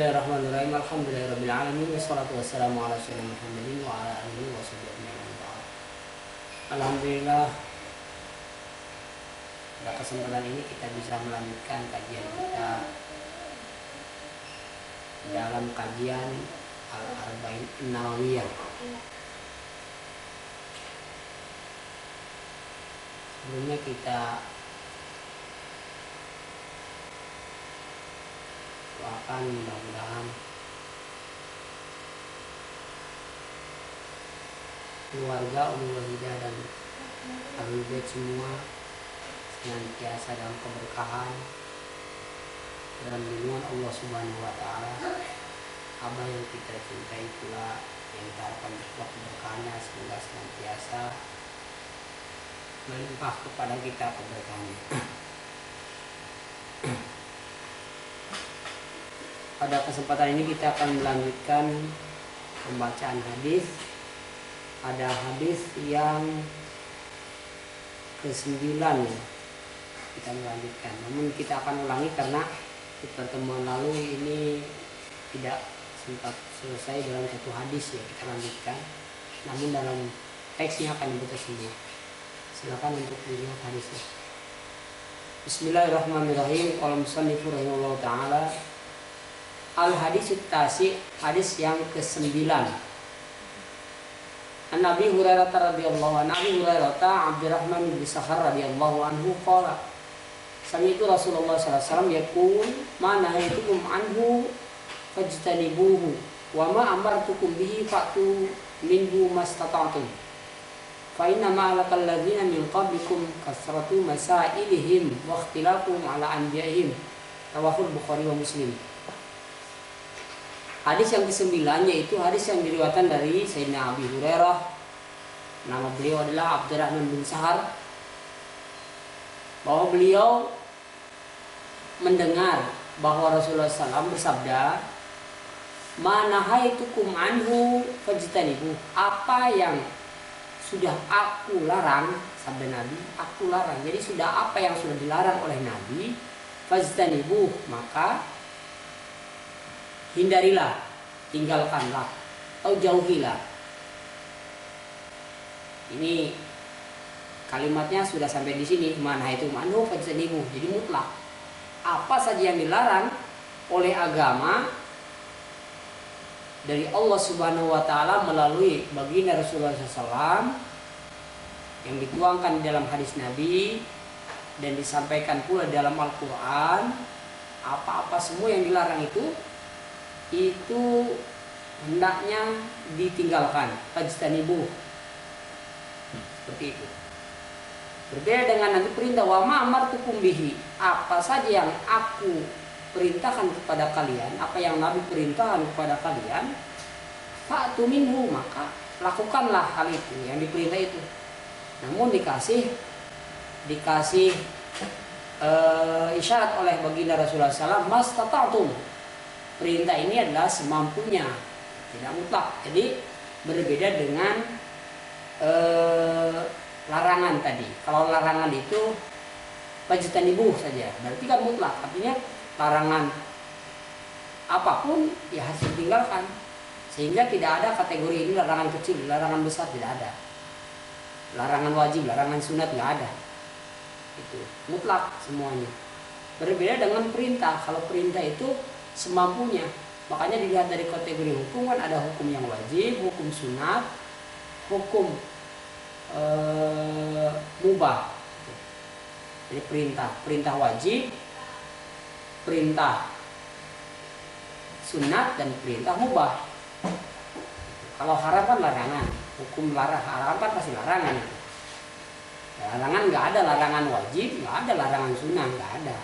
Bismillahirrahmanirrahim. Alhamdulillahirabbil alamin wassalatu wassalamu ala sayyidina Muhammadin wa ala alihi washabbihi. Alhamdulillah, pada kesempatan ini kita bisa melanjutkan kajian kita dalam kajian Al-Arba'in An-Nawawiyah. Sebelumnya kita doakan mudah-mudahan keluarga Ummu Wahidah dan Ahlul Bait semua senantiasa dalam keberkahan dan lindungan Allah Subhanahu wa taala. Abah yang kita cintai pula yang kita harapkan keberkahannya semoga senantiasa melimpah kepada kita keberkahannya. Pada kesempatan ini kita akan melanjutkan pembacaan hadis. Ada hadis yang ke-9 kita melanjutkan. Namun kita akan ulangi karena di pertemuan lalu ini tidak sempat selesai dalam satu hadis ya, kita lanjutkan. Namun dalam teksnya akan dibaca semua. Silakan untuk dilihat hadisnya. Bismillahirrahmanirrahim. Qala musannif rahimahullah taala. Al-hadis tasi, hadis yang ke-9. An Nabi Hurairah radhiyallahu anhu, Nabi Hurairah Abdurrahman bin Sakhar radhiyallahu anhu qala, sami itu Rasulullah sallallahu alaihi wasallam yaqul, "Ma nahaytukum anhu fajtanibuhu wa ma amartukum bihi fa'tu minhu mastata'tum. Fa inna ma alakal ladzina min qablikum kasratu masailihim wa ikhtilafuhum ala anbiya'ihim." Rawahul Bukhari wa Muslim. Hadis yang ke-9 yaitu hadis yang diriwayatkan dari Sayyidina Abi Hurairah. Nama beliau adalah Abdurrahman bin Sakhar, bahwa beliau mendengar bahwa Rasulullah SAW bersabda, "Ma nahaitukum anhu fajtanibuh." Apa yang sudah aku larang, sabda Nabi, aku larang. Jadi sudah apa yang sudah dilarang oleh Nabi, fajtanibuh, maka hindarilah, tinggalkanlah, atau jauhilah. Ini kalimatnya sudah sampai di sini. Mana itu manhu fajtanibuh. Jadi mutlak. Apa saja yang dilarang oleh agama dari Allah Subhanahu wa taala melalui baginda Rasulullah SAW yang dituangkan dalam hadis Nabi dan disampaikan pula dalam Al-Quran, apa-apa semua yang dilarang itu hendaknya ditinggalkan, fajtanibuh, seperti itu. Berbeda dengan nanti perintah wa ma amartukum bihi, apa saja yang aku perintahkan kepada kalian, apa yang Nabi perintahkan kepada kalian, fa'tu minhu, maka lakukanlah hal itu yang diperintah itu. Namun dikasih isyarat oleh baginda Rasulullah SAW, mastata'tum. Perintah ini adalah semampunya, tidak mutlak. Jadi berbeda dengan larangan tadi. Kalau larangan itu fajtanibuh saja, berarti kan mutlak. Artinya larangan apapun ya harus ditinggalkan. Sehingga tidak ada kategori ini larangan kecil, larangan besar, tidak ada. Larangan wajib, larangan sunat nggak ada. Itu mutlak semuanya. Berbeda dengan perintah. Kalau perintah itu semampunya. Makanya dilihat dari kategori hukum kan ada hukum yang wajib, hukum sunat, hukum mubah. Jadi perintah wajib, perintah sunat, dan perintah mubah. Kalau haram kan larangan, hukum haram kan pasti larangan. Larangan nggak ada, larangan wajib nggak ada, larangan sunnah nggak ada,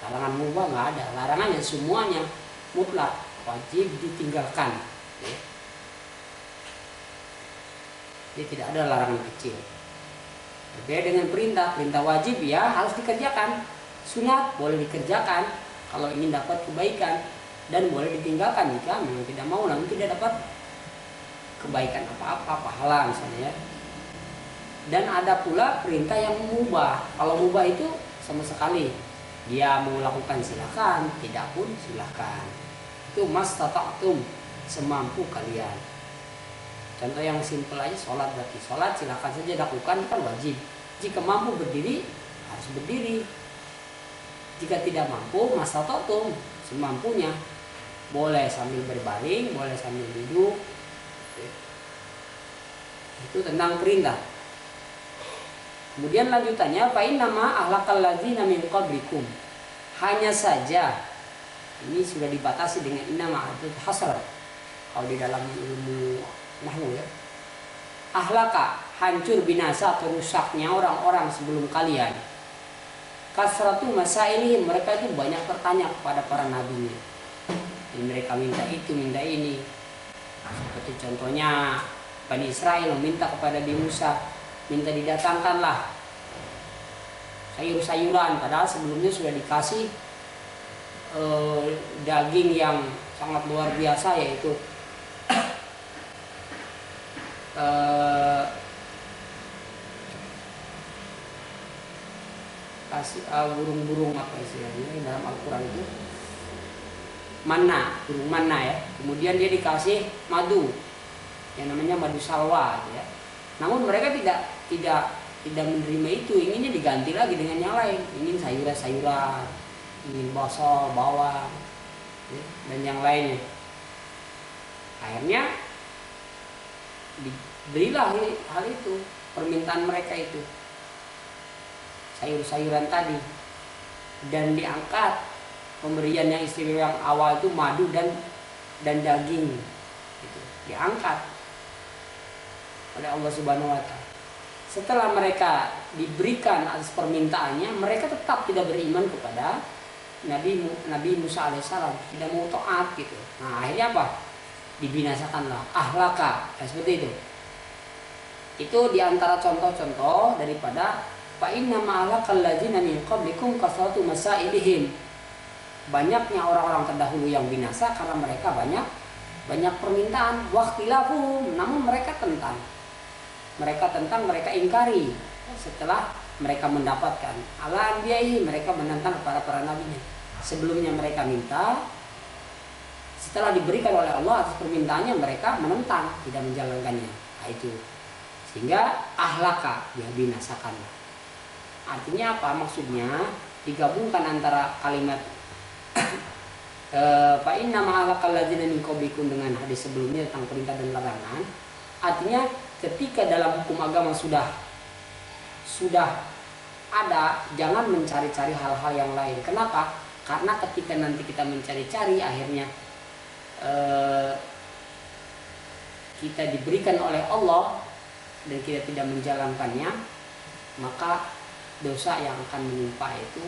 larangan mubah nggak ada. Larangan yang semuanya mutlak, wajib ditinggalkan. Jadi tidak ada larangan kecil. Berbeda dengan perintah wajib ya harus dikerjakan. Sunat boleh dikerjakan kalau ingin dapat kebaikan, dan boleh ditinggalkan jika memang tidak mau, namun tidak dapat kebaikan apa-apa, pahala misalnya ya. Dan ada pula perintah yang mubah. Kalau mubah itu sama sekali dia mau lakukan silakan, tidak pun silakan. Itu mastata'tum, semampu kalian. Contoh yang simpel aja, sholat berarti. Sholat silakan saja lakukan, kan wajib. Jika mampu berdiri, harus berdiri. Jika tidak mampu, mastata'tum, semampunya. Boleh sambil berbaring, boleh sambil duduk. Itu tentang perintah. Kemudian lanjutannya, fa innama ahlakal ladzina min qablikum. Hanya saja ini sudah dibatasi dengan innama itu hasr. Kalau di dalam ilmu nahwu ya. Ahlaka, hancur binasa atau rusaknya orang-orang sebelum kalian. Kasratu masailihim, mereka itu banyak bertanya kepada para nabinya. Mereka minta itu, minta ini. Seperti contohnya Bani Israel meminta kepada Nabi Musa, minta didatangkanlah sayur-sayuran, padahal sebelumnya sudah dikasih daging yang sangat luar biasa, yaitu kasih burung-burung apa istilahnya dalam Al-Quran itu, manna, burung manna ya. Kemudian dia dikasih madu yang namanya madu salwa ya. Namun mereka tidak menerima itu, inginnya diganti lagi dengan yang lain, ingin sayuran-sayuran, ingin bakso, bawang ya, dan yang lainnya. Akhirnya diberilah hal itu, permintaan mereka itu, sayur-sayuran tadi, dan diangkat pemberian yang istimewa yang awal itu madu dan daging itu diangkat oleh Allah Subhanahu wa Ta'ala. Setelah mereka diberikan atas permintaannya, mereka tetap tidak beriman kepada Nabi Musa alaihissalam, tidak mau taat gitu. Nah akhirnya apa? Dibinasakanlah ahlaka, seperti itu. Itu diantara contoh-contoh daripada fa inna ma'alakal ladzina min qablikum kasratu masailihim. Banyaknya orang-orang terdahulu yang binasa karena mereka banyak permintaan, waqtilafum, namun mereka tentang, mereka ingkari setelah mereka mendapatkan. Ala anbiya'i, mereka menentang kepada para nabinya. Sebelumnya mereka minta, setelah diberikan oleh Allah atas permintaannya mereka menentang, tidak menjalankannya. Nah, itu sehingga ahlaka, ya binasakan. Artinya apa? Maksudnya digabungkan antara kalimat fa inna ma'alakal ladzina min qablikum dengan hadis sebelumnya tentang perintah dan larangan. Artinya ketika dalam hukum agama sudah ada, jangan mencari-cari hal-hal yang lain. Kenapa? Karena ketika nanti kita mencari-cari, akhirnya kita diberikan oleh Allah dan kita tidak menjalankannya, maka dosa yang akan menimpa itu,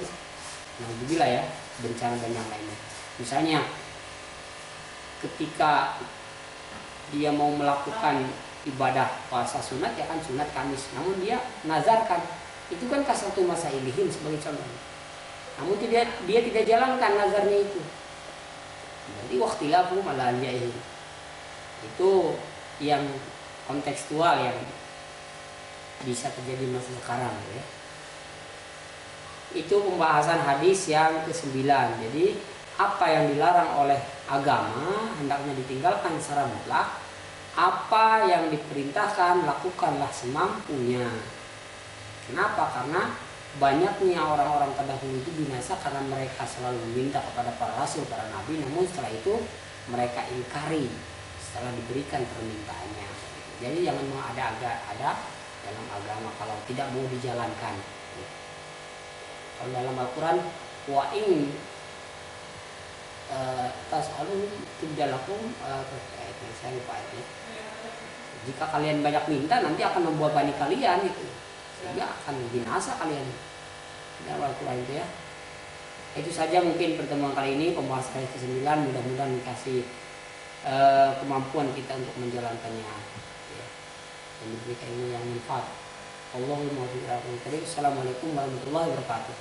alhamdulillah ya, bencana dan yang lainnya. Misalnya ketika dia mau melakukan ibadah puasa sunat, ya kan sunat Kamis, namun dia nazarkan, itu kan kasratu masailihim sebagai contoh. Namun dia tidak jalankan nazarnya itu. Jadi waqtilafu ala anbiya'i. Itu yang kontekstual yang bisa terjadi masa sekarang ya. Itu pembahasan hadis yang ke-9. Jadi apa yang dilarang oleh agama hendaknya ditinggalkan secara mutlak. Apa yang diperintahkan lakukanlah semampunya. Kenapa? Karena banyaknya orang-orang terdahulu itu binasa karena mereka selalu meminta kepada para rasul, para nabi, namun setelah itu mereka ingkari setelah diberikan permintaannya. Jadi jangan ada dalam agama kalau tidak mau dijalankan. Kalau dalam Al-Quran wa in tas'alun tibdalakum, saya lupa ayatnya. Jika kalian banyak minta, nanti akan membebani kalian itu, sehingga akan binasa kalian. Dalam Al-Quran itu ya. Itu saja mungkin pertemuan kali ini, pembahasan ke-9. Mudah-mudahan dikasih kemampuan kita untuk menjalankannya ya, dan diberikan ilmu yang manfaat. Allahumma bi'afwika. Assalamualaikum warahmatullahi wabarakatuh.